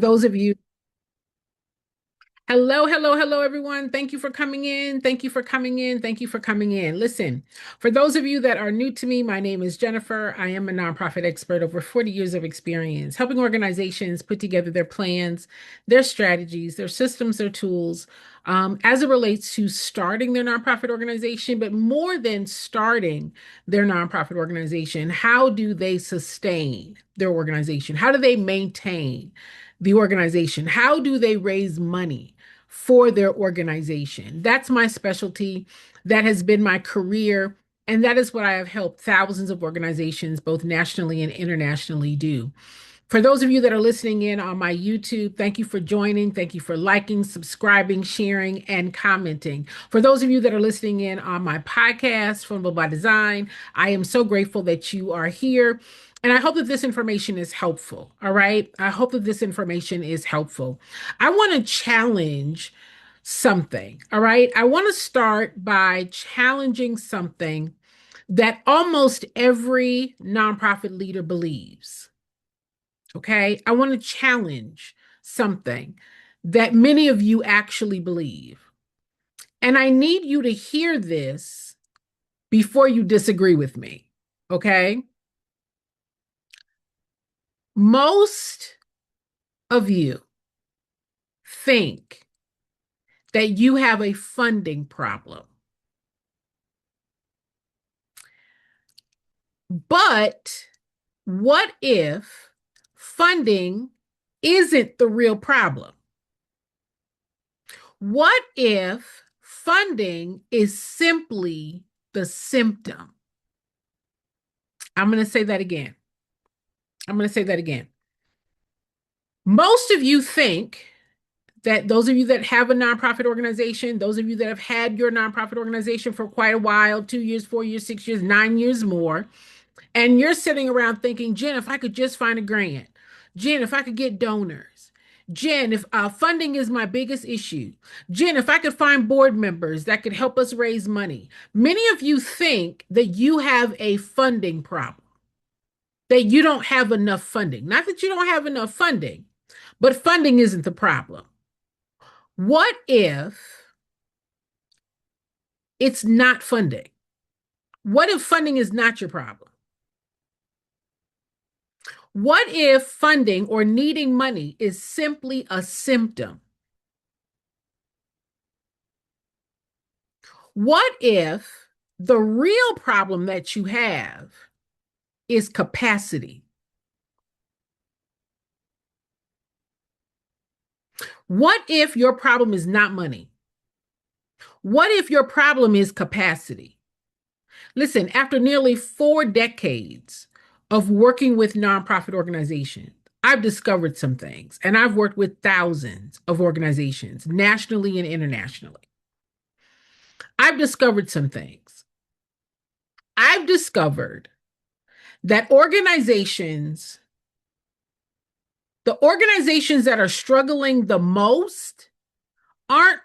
Those of you, hello, hello, hello, everyone. Thank you for coming in. Thank you for coming in. Thank you for coming in. Listen, for those of you that are new to me, my name is Jennifer. I am a nonprofit expert, over 40 years of experience, helping organizations put together their plans, their strategies, their systems, their tools, as it relates to starting their nonprofit organization, but more than starting their nonprofit organization, how do they sustain their organization? How do they maintain the organization? How do they raise money for their organization? That's my specialty. That has been my career. And that is what I have helped thousands of organizations, both nationally and internationally, do. For those of you that are listening in on my YouTube, thank you for joining. Thank you for liking, subscribing, sharing, and commenting. For those of you that are listening in on my podcast, Fundable by Design, I am so grateful that you are here. And I hope that this information is helpful. All right. I hope that this information is helpful. I want to challenge something. All right. I want to start by challenging something that almost every nonprofit leader believes. Okay. I want to challenge something that many of you actually believe. And I need you to hear this before you disagree with me. Okay. Most of you think that you have a funding problem. But what if funding isn't the real problem? What if funding is simply the symptom? I'm going to say that again. I'm going to say that again. Most of you think that those of you that have a nonprofit organization, those of you that have had your nonprofit organization for quite a while, 2 years, 4 years, 6 years, 9 years more, and you're sitting around thinking, Jen, if I could just find a grant, Jen, if I could get donors, Jen, if funding is my biggest issue, Jen, if I could find board members that could help us raise money. Many of you think that you have a funding problem, that you don't have enough funding. Not that you don't have enough funding, but funding isn't the problem. What if it's not funding? What if funding is not your problem? What if funding or needing money is simply a symptom? What if the real problem that you have is capacity? What if your problem is not money? What if your problem is capacity? Listen, after nearly 4 decades of working with nonprofit organizations, I've discovered some things, and I've worked with thousands of organizations nationally and internationally. I've discovered some things. I've discovered that the organizations that are struggling the most aren't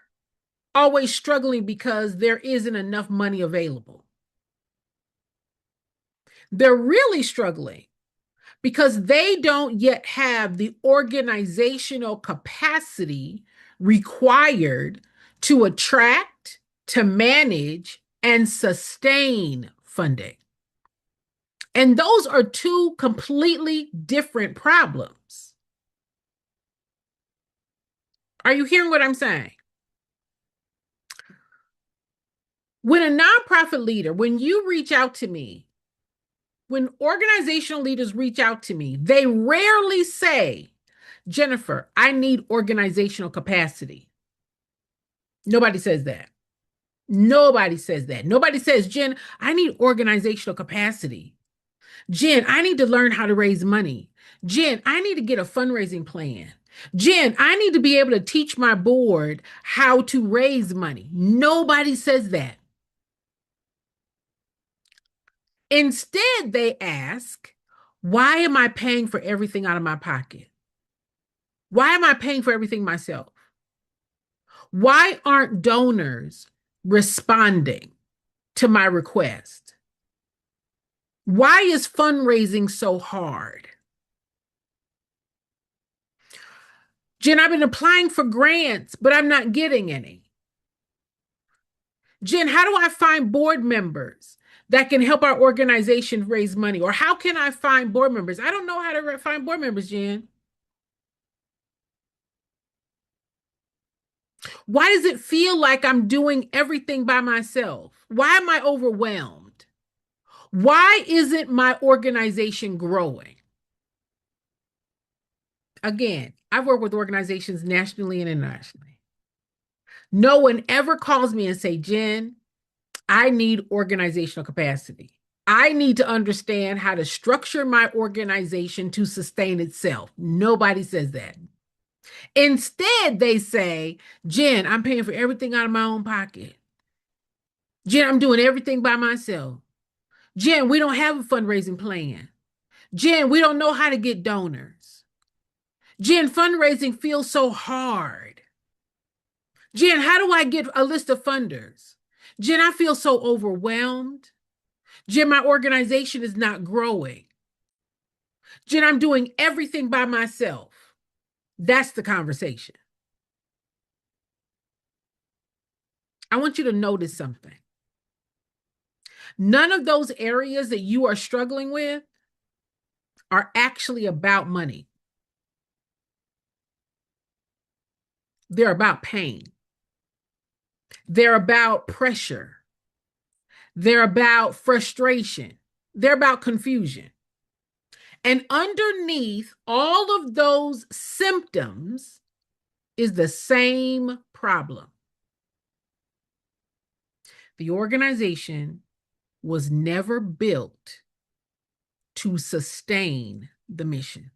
always struggling because there isn't enough money available. They're really struggling because they don't yet have the organizational capacity required to attract, to manage, and sustain funding. And those are two completely different problems. Are you hearing what I'm saying? When a nonprofit leader, when you reach out to me, when organizational leaders reach out to me, they rarely say, Jennifer, I need organizational capacity. Nobody says that. Nobody says that. Nobody says, Jen, I need organizational capacity. Jen, I need to learn how to raise money. Jen, I need to get a fundraising plan. Jen, I need to be able to teach my board how to raise money. Nobody says that. Instead, they ask, why am I paying for everything out of my pocket? Why am I paying for everything myself? Why aren't donors responding to my request? Why is fundraising so hard? Jen, I've been applying for grants, but I'm not getting any. Jen, how do I find board members that can help our organization raise money? Or how can I find board members? I don't know how to find board members, Jen. Why does it feel like I'm doing everything by myself? Why am I overwhelmed? Why isn't my organization growing? Again, I've worked with organizations nationally and internationally. No one ever calls me and say, Jen, I need organizational capacity. I need to understand how to structure my organization to sustain itself. Nobody says that. Instead, they say, Jen, I'm paying for everything out of my own pocket. Jen, I'm doing everything by myself. Jen, we don't have a fundraising plan. Jen, we don't know how to get donors. Jen, fundraising feels so hard. Jen, how do I get a list of funders? Jen, I feel so overwhelmed. Jen, my organization is not growing. Jen, I'm doing everything by myself. That's the conversation. I want you to notice something. None of those areas that you are struggling with are actually about money. They're about pain. They're about pressure. They're about frustration. They're about confusion. And underneath all of those symptoms is the same problem. The organization was never built to sustain the mission.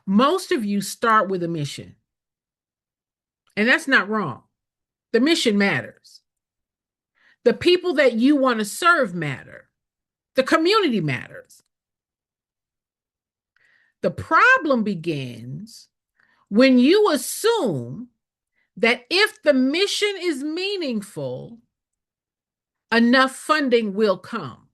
Most of you start with a mission, and that's not wrong. The mission matters. The people that you want to serve matter. The community matters. The problem begins when you assume that if the mission is meaningful, enough funding will come.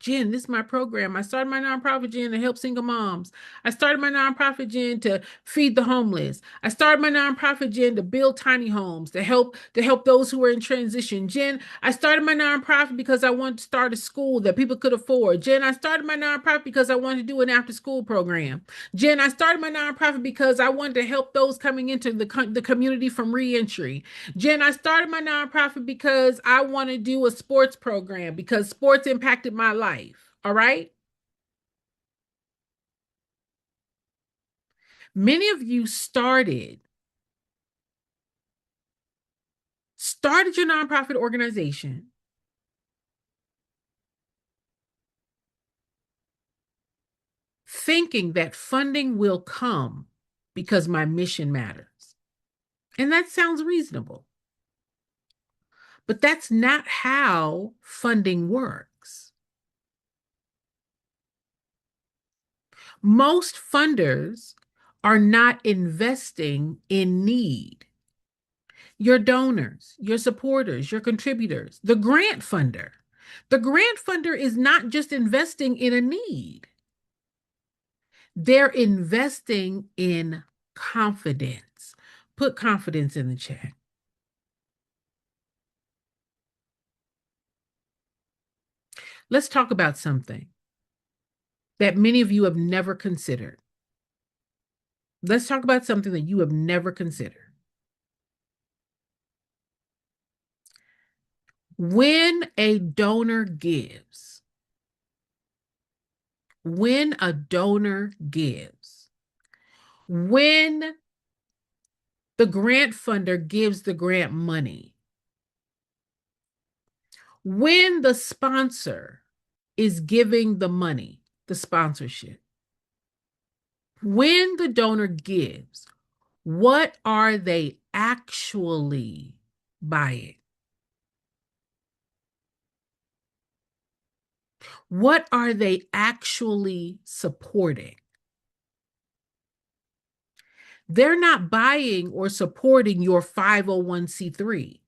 Jen, this is my program. I started my nonprofit, Jen, to help single moms. I started my nonprofit, Jen, to feed the homeless. I started my nonprofit, Jen, to build tiny homes, to help those who are in transition. Jen, I started my nonprofit because I wanted to start a school that people could afford. Jen, I started my nonprofit because I wanted to do an after-school program. Jen, I started my nonprofit because I wanted to help those coming into the community from reentry. Jen, I started my nonprofit because I want to do a sports program because sports impacted my life. All right. Many of you started your nonprofit organization thinking that funding will come because my mission matters. And that sounds reasonable. But that's not how funding works. Most funders are not investing in need. Your donors, your supporters, your contributors, the grant funder. The grant funder is not just investing in a need. They're investing in confidence. Put confidence in the chat. Let's talk about something that many of you have never considered. Let's talk about something that you have never considered. When a donor gives, when a donor gives, when the grant funder gives the grant money, when the sponsor is giving the money, the sponsorship, when the donor gives, what are they actually buying? What are they actually supporting? They're not buying or supporting your 501c3.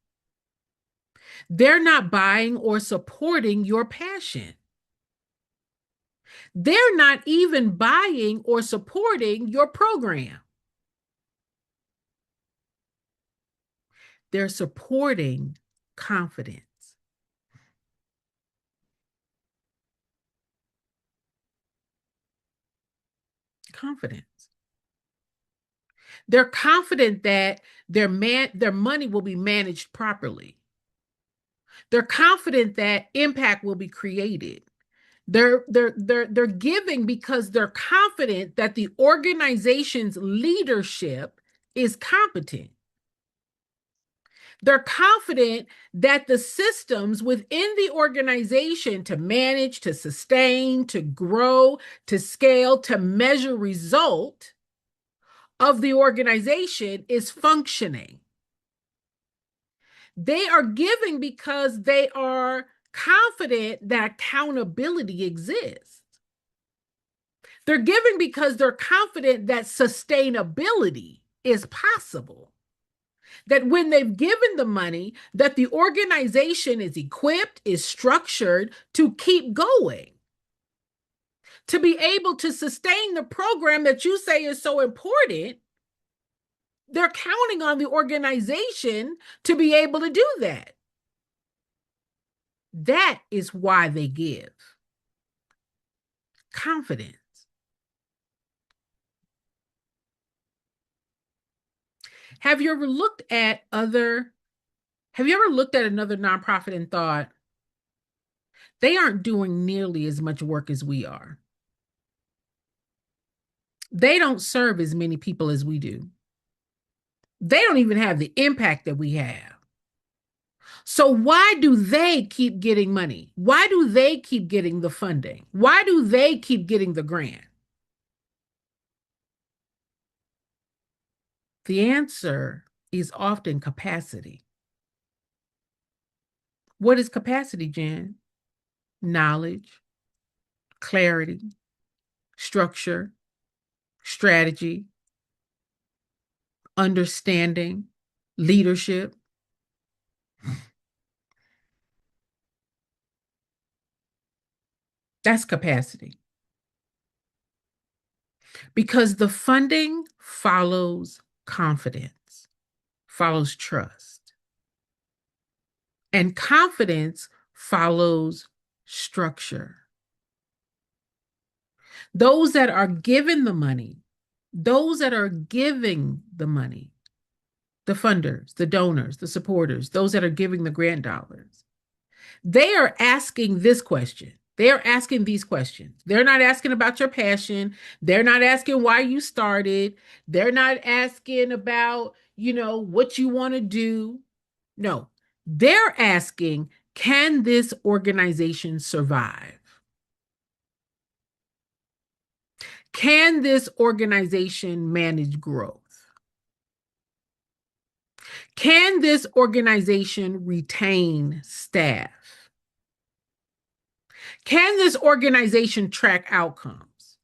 They're not buying or supporting your passion. They're not even buying or supporting your program. They're supporting confidence. Confidence. They're confident that their money will be managed properly. They're confident that impact will be created. They're giving because they're confident that the organization's leadership is competent. They're confident that the systems within the organization to manage, to sustain, to grow, to scale, to measure result of the organization is functioning. They are giving because they are confident that accountability exists. They're giving because they're confident that sustainability is possible. That when they've given the money, that the organization is equipped, is structured to keep going, to be able to sustain the program that you say is so important. They're counting on the organization to be able to do that. That is why they give. Confidence. Have you ever looked at another nonprofit and thought, they aren't doing nearly as much work as we are? They don't serve as many people as we do. They don't even have the impact that we have. So why do they keep getting money? Why do they keep getting the funding? Why do they keep getting the grant? The answer is often capacity. What is capacity, Jen? Knowledge, clarity, structure, strategy, understanding, leadership. That's capacity. Because the funding follows confidence, follows trust. And confidence follows structure. Those that are given the money, those that are giving the money, the funders, the donors, the supporters, those that are giving the grant dollars, they are asking this question. They are asking these questions. They're not asking about your passion. They're not asking why you started. They're not asking about, what you want to do. No, they're asking, can this organization survive? Can this organization manage growth? Can this organization retain staff? Can this organization track outcomes?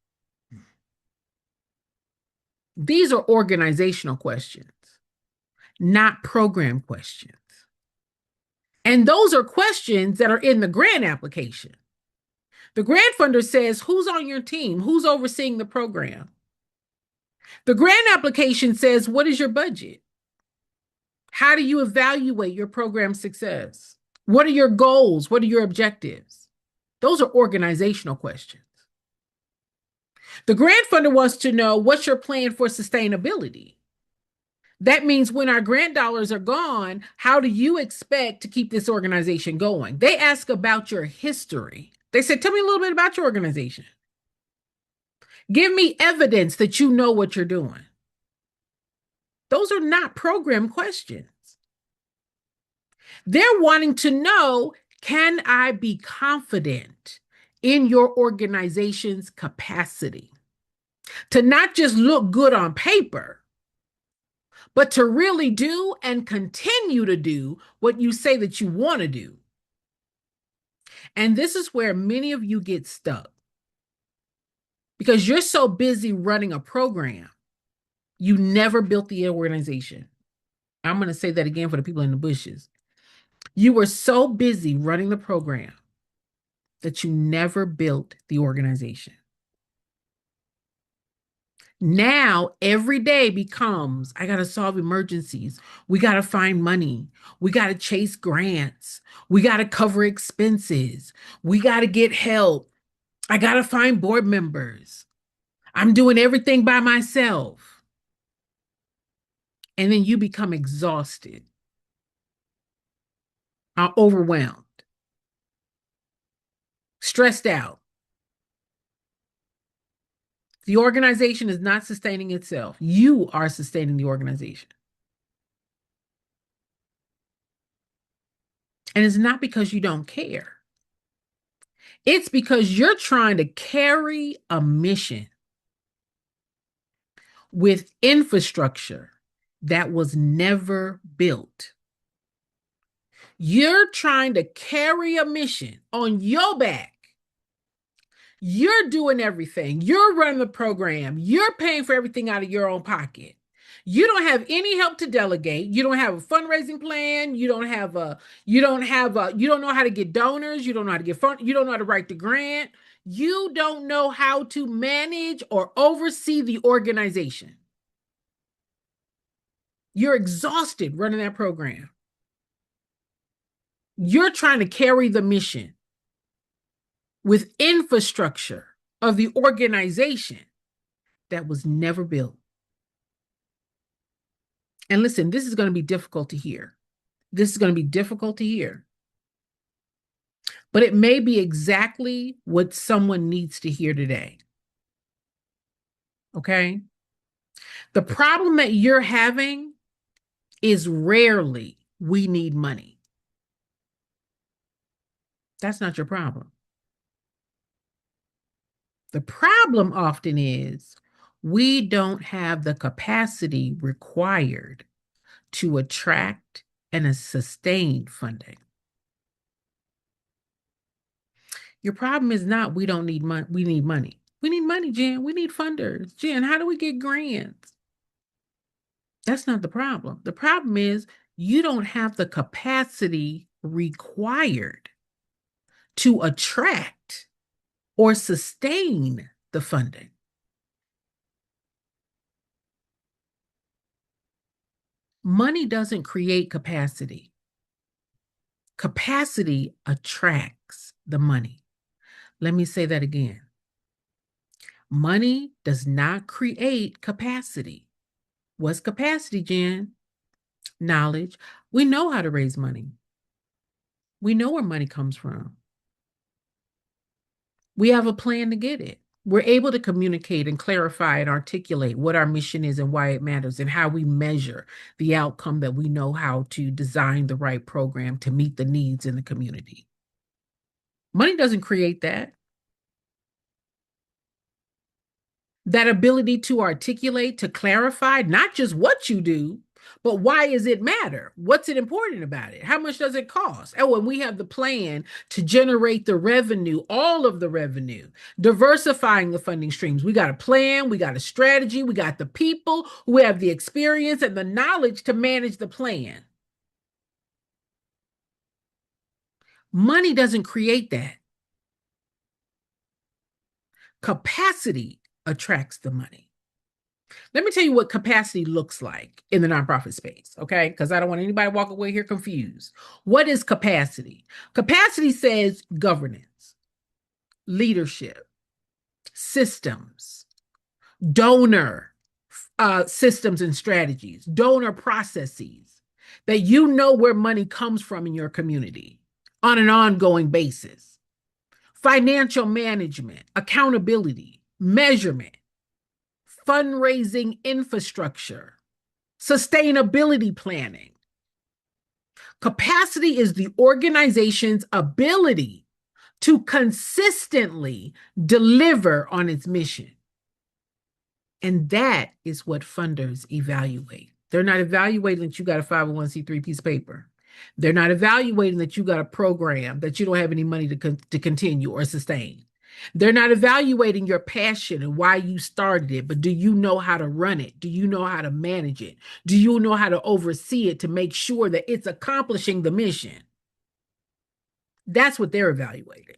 These are organizational questions, not program questions. And those are questions that are in the grant application. The grant funder says, who's on your team? Who's overseeing the program? The grant application says, what is your budget? How do you evaluate your program success? What are your goals? What are your objectives? Those are organizational questions. The grant funder wants to know, what's your plan for sustainability? That means when our grant dollars are gone, how do you expect to keep this organization going? They ask about your history. They said, tell me a little bit about your organization. Give me evidence that you know what you're doing. Those are not program questions. They're wanting to know, can I be confident in your organization's capacity to not just look good on paper, but to really do and continue to do what you say that you want to do? And this is where many of you get stuck because you're so busy running a program, you never built the organization. I'm going to say that again for the people in the bushes. You were so busy running the program that you never built the organization. Now, every day becomes, I got to solve emergencies. We got to find money. We got to chase grants. We got to cover expenses. We got to get help. I got to find board members. I'm doing everything by myself. And then you become exhausted, overwhelmed, stressed out. The organization is not sustaining itself. You are sustaining the organization. And it's not because you don't care. It's because you're trying to carry a mission with infrastructure that was never built. You're trying to carry a mission on your back. You're doing everything. You're running the program. You're paying for everything out of your own pocket. You don't have any help to delegate. You don't have a fundraising plan. You don't know how to get donors. You don't know how to get fund. You don't know how to write the grant. You don't know how to manage or oversee the organization. You're exhausted running that program. You're trying to carry the mission with infrastructure of the organization that was never built. And listen, this is going to be difficult to hear. This is going to be difficult to hear. But it may be exactly what someone needs to hear today. Okay? The problem that you're having is rarely we need money. That's not your problem. The problem often is we don't have the capacity required to attract and sustain funding. Your problem is not we don't need money. We need money. We need money, Jen. We need funders. Jen, how do we get grants? That's not the problem. The problem is you don't have the capacity required to attract or sustain the funding. Money doesn't create capacity. Capacity attracts the money. Let me say that again. Money does not create capacity. What's capacity, Jen? Knowledge. We know how to raise money. We know where money comes from. We have a plan to get it. We're able to communicate and clarify and articulate what our mission is and why it matters and how we measure the outcome, that we know how to design the right program to meet the needs in the community. Money doesn't create that. That ability to articulate, to clarify, not just what you do, but why does it matter? What's it important about it? How much does it cost? Oh, and we have the plan to generate the revenue, all of the revenue, diversifying the funding streams. We got a plan, we got a strategy, we got the people who have the experience and the knowledge to manage the plan. Money doesn't create that. Capacity attracts the money. Let me tell you what capacity looks like in the nonprofit space, okay? Because I don't want anybody to walk away here confused. What is capacity? Capacity says governance, leadership, systems, donor systems and strategies, donor processes, that you know where money comes from in your community on an ongoing basis, financial management, accountability, measurement, fundraising infrastructure, sustainability planning. Capacity is the organization's ability to consistently deliver on its mission. And that is what funders evaluate. They're not evaluating that you got a 501c3 piece of paper. They're not evaluating that you got a program that you don't have any money to continue or sustain. They're not evaluating your passion and why you started it, but do you know how to run it? Do you know how to manage it? Do you know how to oversee it to make sure that it's accomplishing the mission? That's what they're evaluating.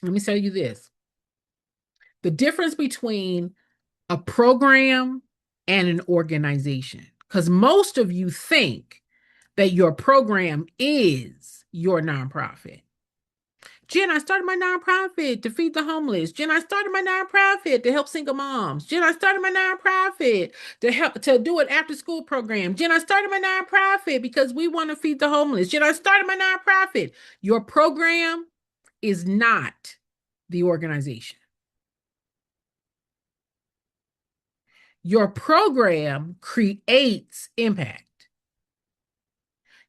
Let me tell you this. The difference between a program and an organization. Because most of you think that your program is your nonprofit. Jen, I started my nonprofit to feed the homeless. Jen, I started my nonprofit to help single moms. Jen, I started my nonprofit to do an after school program. Jen, I started my nonprofit because we want to feed the homeless. Jen, I started my nonprofit. Your program is not the organization. Your program creates impact.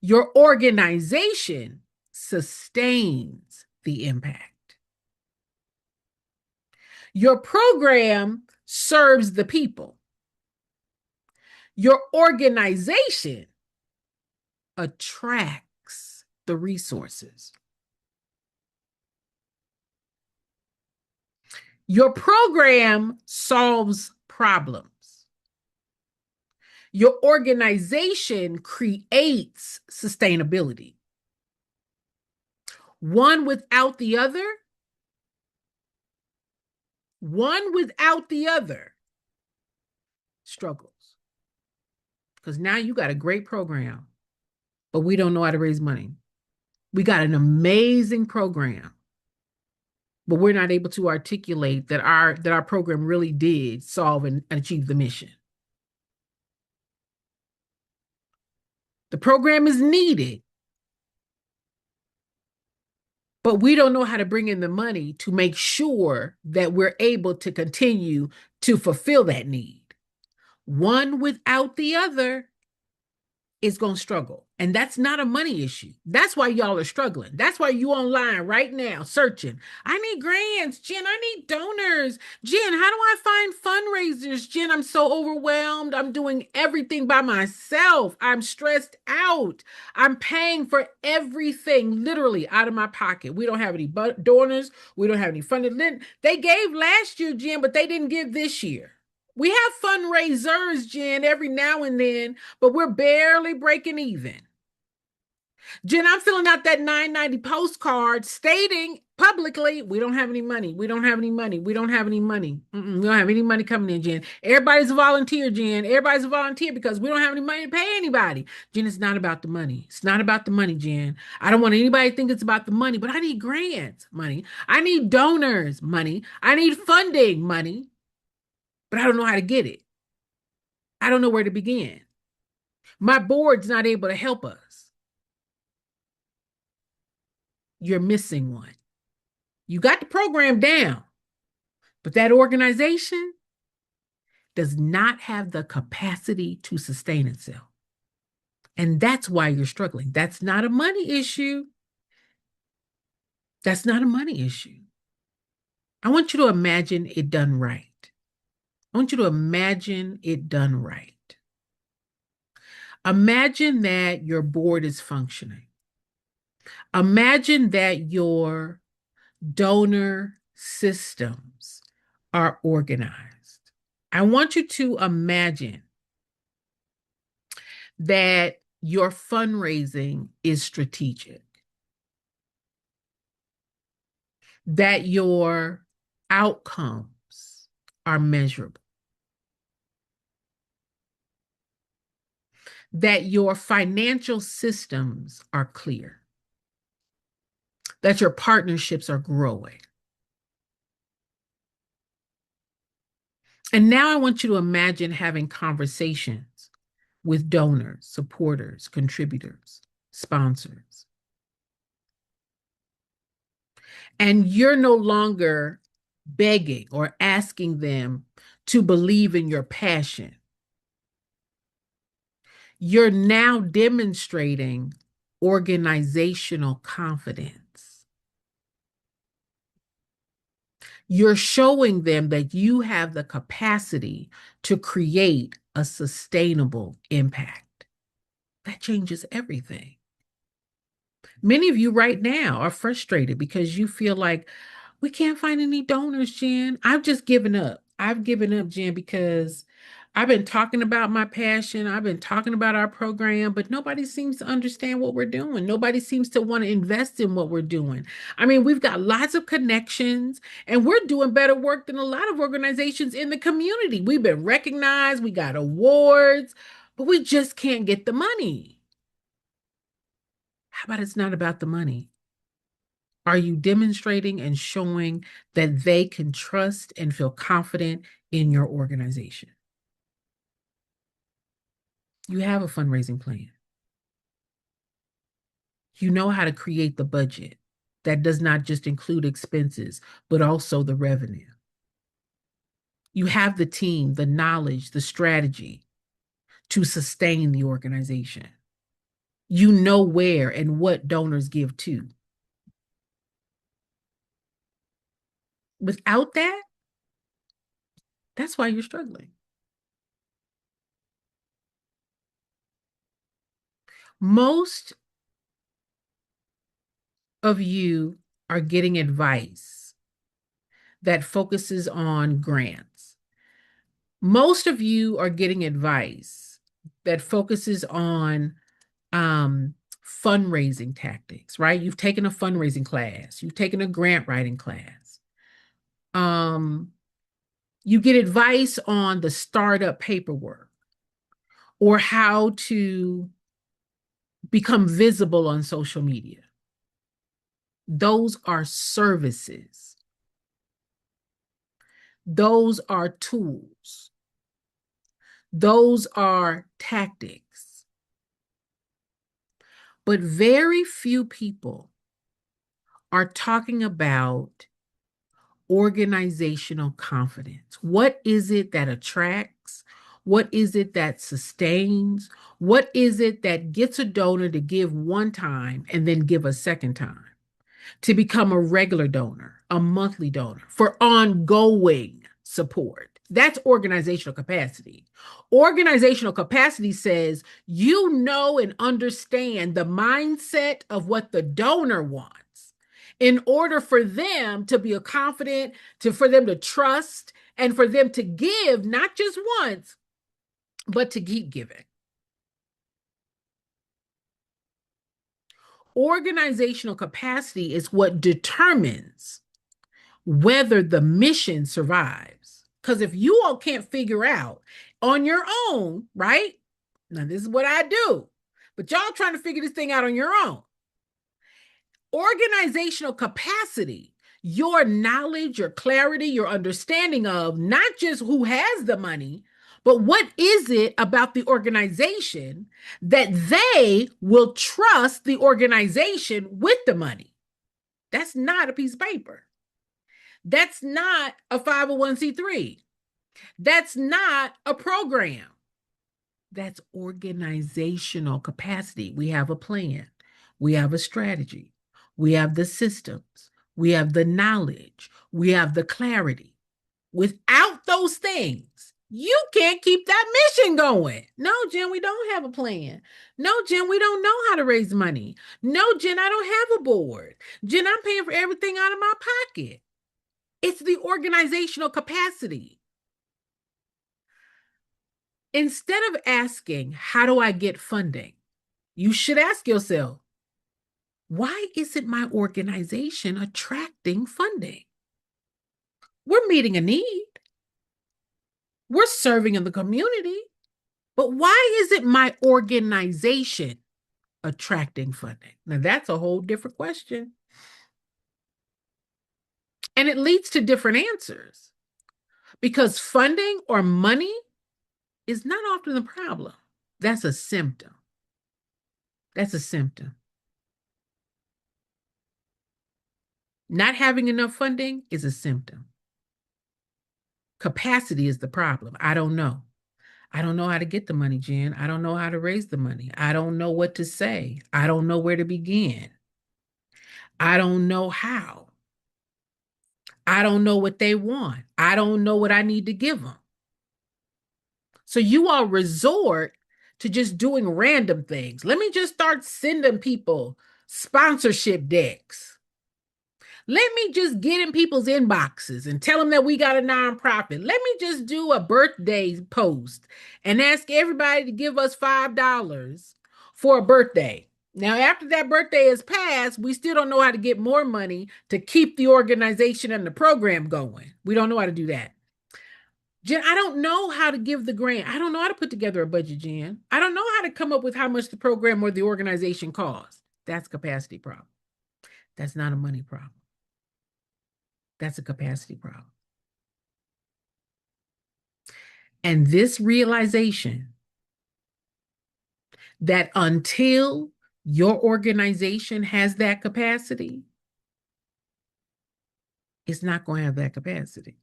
Your organization sustains the impact. Your program serves the people. Your organization attracts the resources. Your program solves problems. Your organization creates sustainability. One without the other struggles. Because now you got a great program, but we don't know how to raise money. We got an amazing program, but we're not able to articulate that our program really did solve and achieve the mission. The program is needed, but we don't know how to bring in the money to make sure that we're able to continue to fulfill that need. One without the other is going to struggle. And that's not a money issue. That's why y'all are struggling. That's why you online right now searching. I need grants. Jen, I need donors. Jen, how do I find fundraisers? Jen, I'm so overwhelmed. I'm doing everything by myself. I'm stressed out. I'm paying for everything literally out of my pocket. We don't have any donors. We don't have any funded. They gave last year, Jen, but they didn't give this year. We have fundraisers, Jen, every now and then, but we're barely breaking even. Jen, I'm filling out that $9.90 postcard stating publicly, we don't have any money. We don't have any money. We don't have any money. We don't have any money coming in, Jen. Everybody's a volunteer, Jen. Everybody's a volunteer because we don't have any money to pay anybody. Jen, it's not about the money. It's not about the money, Jen. I don't want anybody to think it's about the money, but I need grants, money. I need donors, money. I need funding, money. But I don't know how to get it. I don't know where to begin. My board's not able to help us. You're missing one. You got the program down, but that organization does not have the capacity to sustain itself. And that's why you're struggling. That's not a money issue. That's not a money issue. I want you to imagine it done right. I want you to imagine it done right. Imagine that your board is functioning. Imagine that your donor systems are organized. I want you to imagine that your fundraising is strategic, that your outcomes are measurable, that your financial systems are clear, that your partnerships are growing. And now I want you to imagine having conversations with donors, supporters, contributors, sponsors. And you're no longer begging or asking them to believe in your passion. You're now demonstrating organizational confidence. You're showing them that you have the capacity to create a sustainable impact. That changes everything. Many of you right now are frustrated because you feel like we can't find any donors, Jen. I've just given up. I've given up, Jen, because I've been talking about my passion. I've been talking about our program, but nobody seems to understand what we're doing. Nobody seems to want to invest in what we're doing. I mean, we've got lots of connections and we're doing better work than a lot of organizations in the community. We've been recognized, we got awards, but we just can't get the money. How about it's not about the money? Are you demonstrating and showing that they can trust and feel confident in your organization? You have a fundraising plan. You know how to create the budget that does not just include expenses, but also the revenue. You have the team, the knowledge, the strategy to sustain the organization. You know where and what donors give to. Without that, that's why you're struggling. Most of you are getting advice that focuses on grants. Most of you are getting advice that focuses on fundraising tactics, right? You've taken a fundraising class, you've taken a grant writing class. You get advice on the startup paperwork or how to become visible on social media. Those are services. Those are tools. Those are tactics. But very few people are talking about organizational confidence. What is it that attracts? What is it that sustains? What is it that gets a donor to give one time and then give a second time? To become a regular donor, a monthly donor for ongoing support. That's organizational capacity. Organizational capacity says you know and understand the mindset of what the donor wants in order for them to be confident, for them to trust, and for them to give not just once, but to keep giving. Organizational capacity is what determines whether the mission survives. Because if you all can't figure out on your own, right? Now, this is what I do, but y'all trying to figure this thing out on your own. Organizational capacity, your knowledge, your clarity, your understanding of not just who has the money, but what is it about the organization that they will trust the organization with the money? That's not a piece of paper. That's not a 501c3. That's not a program. That's organizational capacity. We have a plan. We have a strategy. We have the systems. We have the knowledge. We have the clarity. Without those things, you can't keep that mission going. No, Jen, we don't have a plan. No, Jen, we don't know how to raise money. No, Jen, I don't have a board. Jen, I'm paying for everything out of my pocket. It's the organizational capacity. Instead of asking, how do I get funding? You should ask yourself, why isn't my organization attracting funding? We're meeting a need. We're serving in the community. But why isn't my organization attracting funding? Now, that's a whole different question. And it leads to different answers because funding or money is not often the problem. That's a symptom. That's a symptom. Not having enough funding is a symptom. Capacity is the problem. I don't know. I don't know how to get the money, Jen. I don't know how to raise the money. I don't know what to say. I don't know where to begin. I don't know how. I don't know what they want. I don't know what I need to give them. So you all resort to just doing random things. Let me just start sending people sponsorship decks. Let me just get in people's inboxes and tell them that we got a nonprofit. Let me just do a birthday post and ask everybody to give us $5 for a birthday. Now, after that birthday is passed, we still don't know how to get more money to keep the organization and the program going. We don't know how to do that. Jen, I don't know how to give the grant. I don't know how to put together a budget, Jen. I don't know how to come up with how much the program or the organization costs. That's a capacity problem. That's not a money problem. That's a capacity problem. And this realization that until your organization has that capacity, it's not going to have that capacity.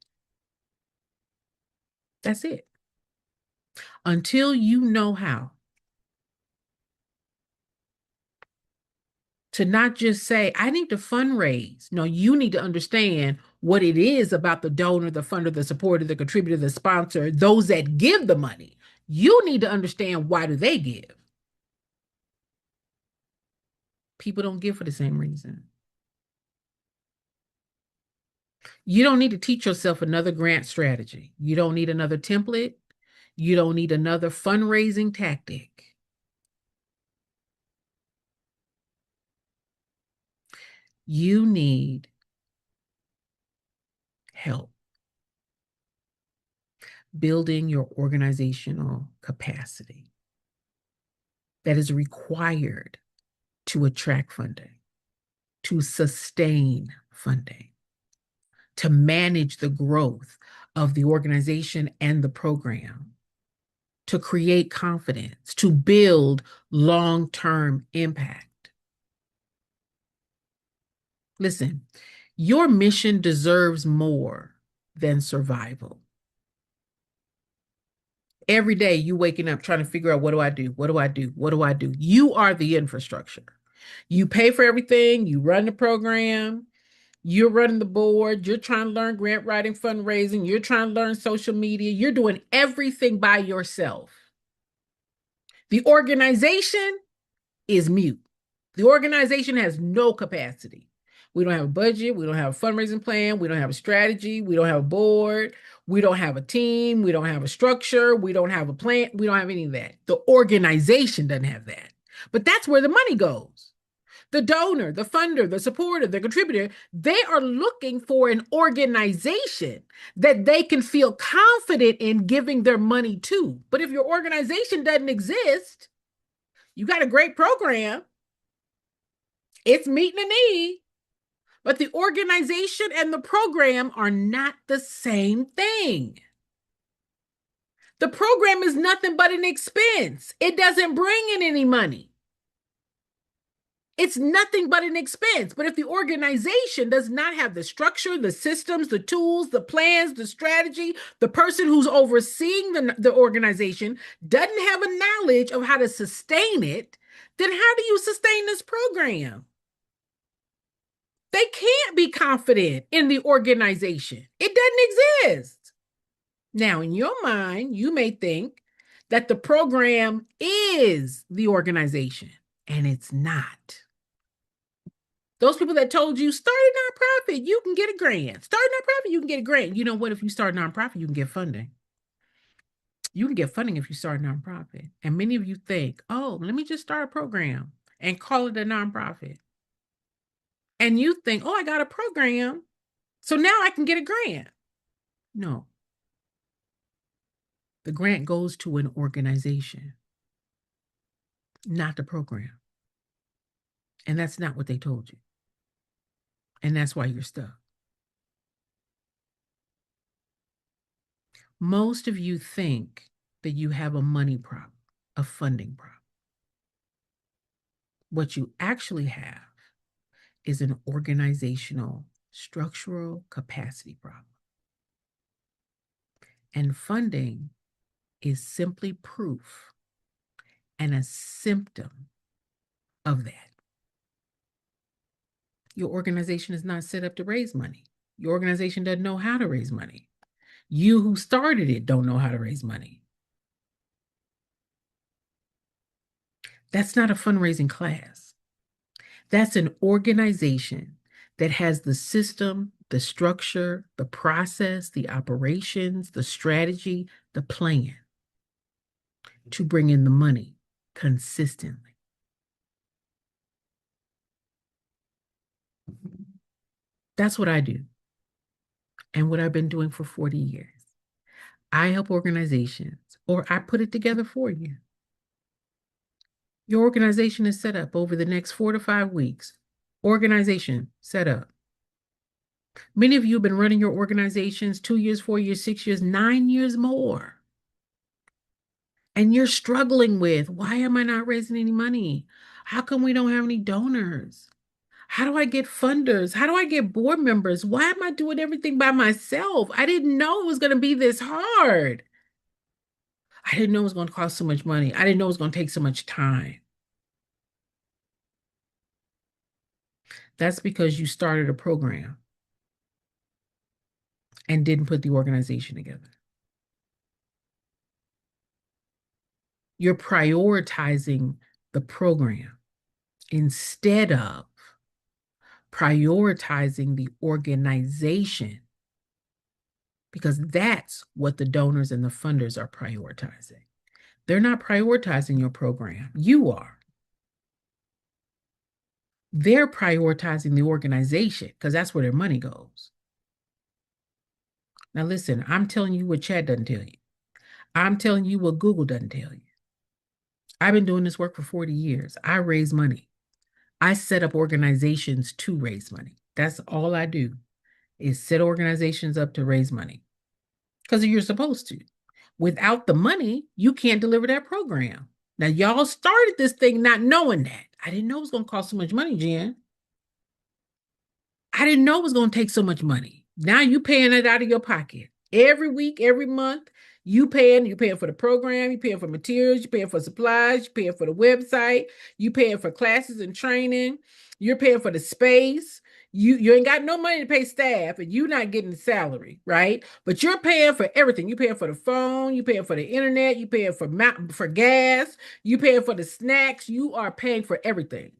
That's it. Until you know how to not just say, I need to fundraise. No, you need to understand what it is about the donor, the funder, the supporter, the contributor, the sponsor, those that give the money. You need to understand, why do they give? People don't give for the same reason. You don't need to teach yourself another grant strategy. You don't need another template. You don't need another fundraising tactic. You need help building your organizational capacity that is required to attract funding, to sustain funding, to manage the growth of the organization and the program, to create confidence, to build long-term impact. Listen, your mission deserves more than survival. Every day you waking up trying to figure out, what do I do? What do I do? What do I do? You are the infrastructure. You pay for everything. You run the program. You're running the board. You're trying to learn grant writing, fundraising. You're trying to learn social media. You're doing everything by yourself. The organization is mute. The organization has no capacity. We don't have a budget. We don't have a fundraising plan. We don't have a strategy. We don't have a board. We don't have a team. We don't have a structure. We don't have a plan. We don't have any of that. The organization doesn't have that. But that's where the money goes. The donor, the funder, the supporter, the contributor, they are looking for an organization that they can feel confident in giving their money to. But if your organization doesn't exist, you got a great program, it's meeting a need, but the organization and the program are not the same thing. The program is nothing but an expense. It doesn't bring in any money. It's nothing but an expense. But if the organization does not have the structure, the systems, the tools, the plans, the strategy, the person who's overseeing the organization doesn't have a knowledge of how to sustain it, then how do you sustain this program? They can't be confident in the organization. It doesn't exist. Now, in your mind, you may think that the program is the organization, and it's not. Those people that told you, start a nonprofit, you can get a grant. Start a nonprofit, you can get a grant. You know what? If you start a nonprofit, you can get funding. You can get funding if you start a nonprofit. And many of you think, oh, let me just start a program and call it a nonprofit. And you think, oh, I got a program, so now I can get a grant. No. The grant goes to an organization, not the program. And that's not what they told you. And that's why you're stuck. Most of you think that you have a money problem, a funding problem. What you actually have is an organizational, structural capacity problem. And funding is simply proof and a symptom of that. Your organization is not set up to raise money. Your organization doesn't know how to raise money. You who started it don't know how to raise money. That's not a fundraising class. That's an organization that has the system, the structure, the process, the operations, the strategy, the plan to bring in the money consistently. That's what I do and what I've been doing for 40 years. I help organizations, or I put it together for you. Your organization is set up over the next 4 to 5 weeks. Organization set up. Many of you have been running your organizations 2 years, 4 years, 6 years, 9 years more. And you're struggling with, why am I not raising any money? How come we don't have any donors? How do I get funders? How do I get board members? Why am I doing everything by myself? I didn't know it was going to be this hard. I didn't know it was going to cost so much money. I didn't know it was going to take so much time. That's because you started a program and didn't put the organization together. You're prioritizing the program instead of prioritizing the organization, because that's what the donors and the funders are prioritizing. They're not prioritizing your program. You are. They're prioritizing the organization because that's where their money goes. Now, listen, I'm telling you what chat doesn't tell you. I'm telling you what Google doesn't tell you. I've been doing this work for 40 years. I raise money. I set up organizations to raise money. That's all I do, is set organizations up to raise money because you're supposed to. Without the money, you can't deliver that program. Now, y'all started this thing not knowing that. I didn't know it was going to cost so much money, Jen. I didn't know it was going to take so much money. Now you paying it out of your pocket. Every week, every month, you're paying for the program, you're paying for materials, you're paying for supplies, you're paying for the website, you're paying for classes and training, you're paying for the space. You ain't got no money to pay staff and you're not getting the salary, right? But you're paying for everything. You're paying for the phone, you're paying for the internet, you're paying for gas, you're paying for the snacks, you are paying for everything.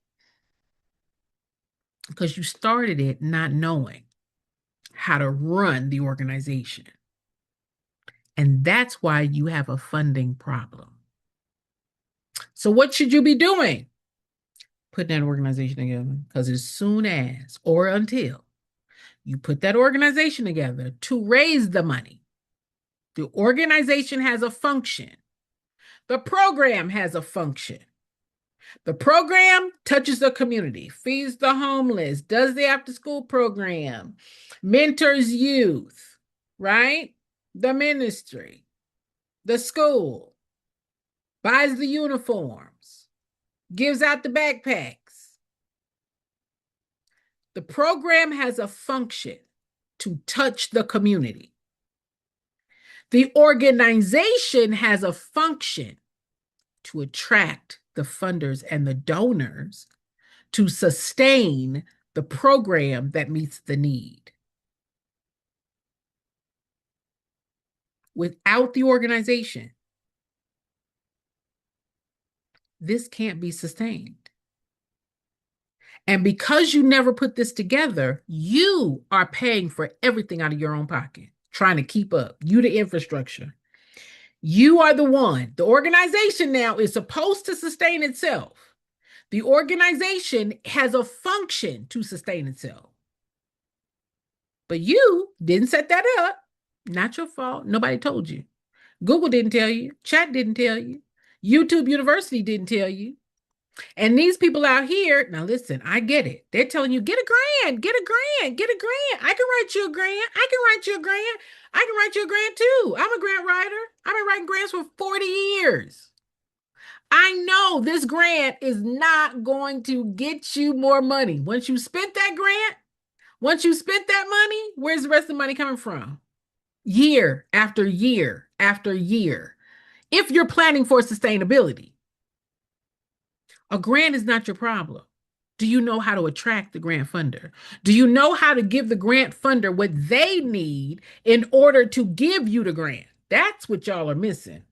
Because you started it not knowing how to run the organization. And that's why you have a funding problem. So what should you be doing? Putting that organization together. Because as soon as or until you put that organization together to raise the money, the organization has a function. The program has a function. The program touches the community, feeds the homeless, does the after-school program, mentors youth, right? The ministry, the school, buys the uniforms, gives out the backpacks. The program has a function to touch the community. The organization has a function to attract the funders and the donors to sustain the program that meets the need. Without the organization, this can't be sustained. And because you never put this together, you are paying for everything out of your own pocket, trying to keep up. You, the infrastructure. You are the one. The organization now is supposed to sustain itself. The organization has a function to sustain itself. But you didn't set that up. Not your fault. Nobody told you. Google didn't tell you. Chat didn't tell you. YouTube University didn't tell you. And these people out here, now listen, I get it. They're telling you, get a grant, get a grant, get a grant. I can write you a grant. I can write you a grant. I can write you a grant too. I'm a grant writer. I've been writing grants for 40 years. I know this grant is not going to get you more money. Once you spent that grant, once you spent that money, where's the rest of the money coming from? Year after year after year. If you're planning for sustainability, a grant is not your problem. Do you know how to attract the grant funder? Do you know how to give the grant funder what they need in order to give you the grant? That's what y'all are missing.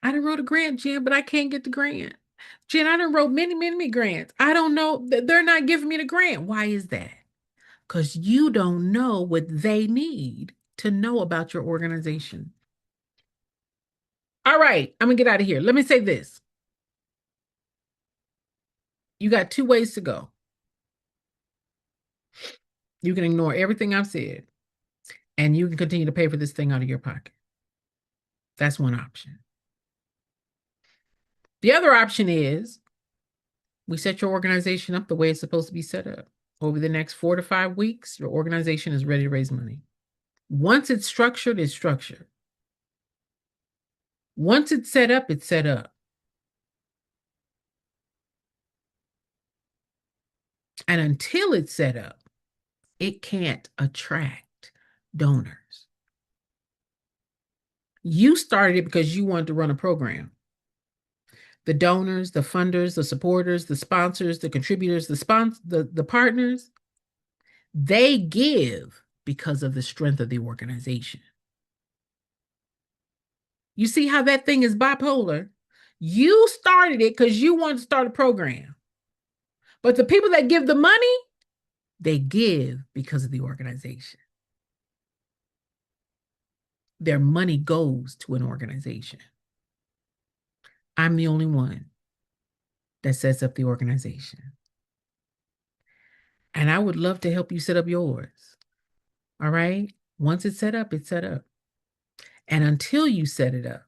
I done wrote a grant, Jim, but I can't get the grant. Jen, I done wrote many grants. I don't know. They're not giving me the grant. Why is that? Because you don't know what they need to know about your organization. All right, I'm gonna get out of here. Let me say this. You got two ways to go. You can ignore everything I've said, and you can continue to pay for this thing out of your pocket. That's one option. The other option is we set your organization up the way it's supposed to be set up. Over the next 4 to 5 weeks, your organization is ready to raise money. Once it's structured, it's structured. Once it's set up, it's set up. And until it's set up, it can't attract donors. You started it because you wanted to run a program. The donors, the funders, the supporters, the sponsors, the contributors, the partners, they give because of the strength of the organization. You see how that thing is bipolar? You started it because you wanted to start a program. But the people that give the money, they give because of the organization. Their money goes to an organization. I'm the only one that sets up the organization. And I would love to help you set up yours. All right? Once it's set up, it's set up. And until you set it up,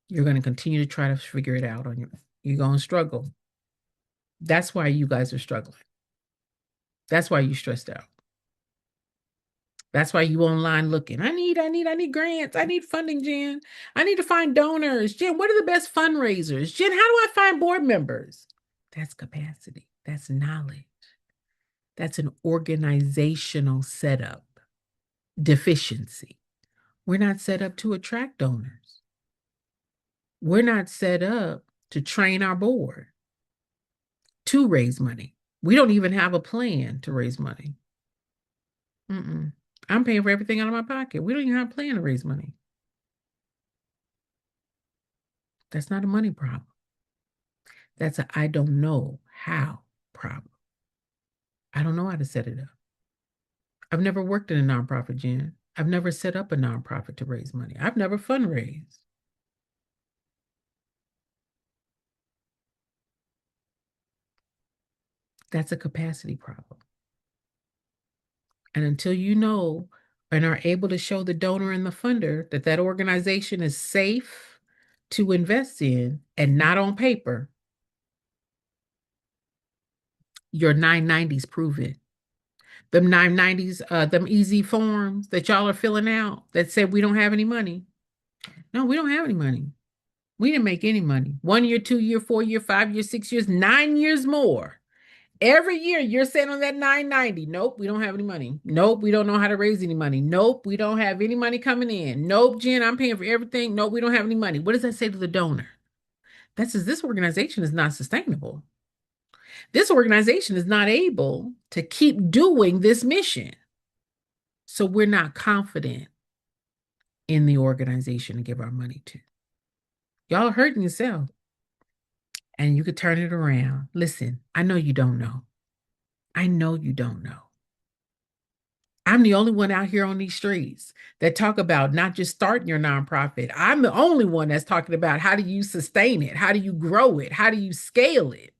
you're going to continue to try to figure it out on your own. You're going to struggle. That's why you guys are struggling. That's why you're stressed out. That's why you online looking. I need grants. I need funding, Jen. I need to find donors. Jen, what are the best fundraisers? Jen, how do I find board members? That's capacity. That's knowledge. That's an organizational setup. Deficiency. We're not set up to attract donors. We're not set up to train our board to raise money. We don't even have a plan to raise money. I'm paying for everything out of my pocket. We don't even have a plan to raise money. That's not a money problem. That's a I don't know how problem. I don't know how to set it up. I've never worked in a nonprofit, Jen. I've never set up a nonprofit to raise money. I've never fundraised. That's a capacity problem. And until you know and are able to show the donor and the funder that that organization is safe to invest in and not on paper, your 990s prove it. Them 990s, them easy forms that y'all are filling out that said we don't have any money. No, we don't have any money. We didn't make any money. 1 year, 2 year, 4 year, 5 years, 6 years, 9 years more. Every year you're saying on that 990, nope, we don't have any money. Nope, we don't know how to raise any money. Nope, we don't have any money coming in. Nope, Jen, I'm paying for everything. Nope, we don't have any money. What does that say to the donor? That says this organization is not sustainable. This organization is not able to keep doing this mission. So we're not confident in the organization to give our money to. Y'all are hurting yourself. And you could turn it around. Listen, I know you don't know. I know you don't know. I'm the only one out here on these streets that talk about not just starting your nonprofit. I'm the only one that's talking about how do you sustain it? How do you grow it? How do you scale it?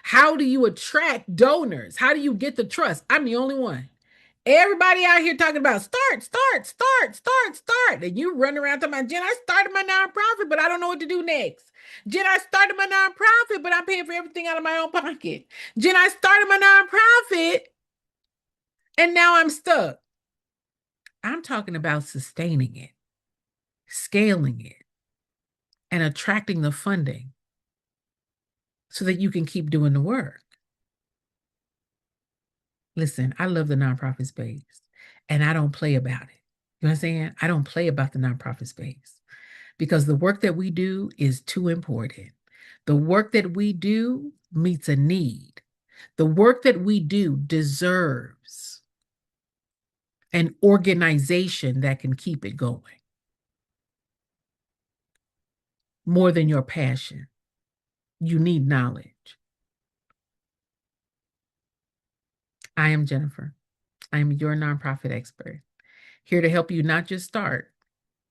How do you attract donors? How do you get the trust? I'm the only one. Everybody out here talking about start. And you run around talking about, Jen, I started my nonprofit, but I don't know what to do next. Jen, I started my nonprofit, but I'm paying for everything out of my own pocket. Jen, I started my nonprofit, and now I'm stuck. I'm talking about sustaining it, scaling it, and attracting the funding so that you can keep doing the work. Listen, I love the nonprofit space, and I don't play about it. You know what I'm saying? I don't play about the nonprofit space because the work that we do is too important. The work that we do meets a need. The work that we do deserves an organization that can keep it going more than your passion. You need knowledge. I am Jennifer. I am your nonprofit expert, here to help you not just start,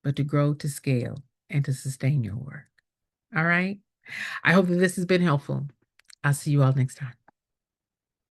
but to grow, to scale, and to sustain your work. All right? I hope that this has been helpful. I'll see you all next time.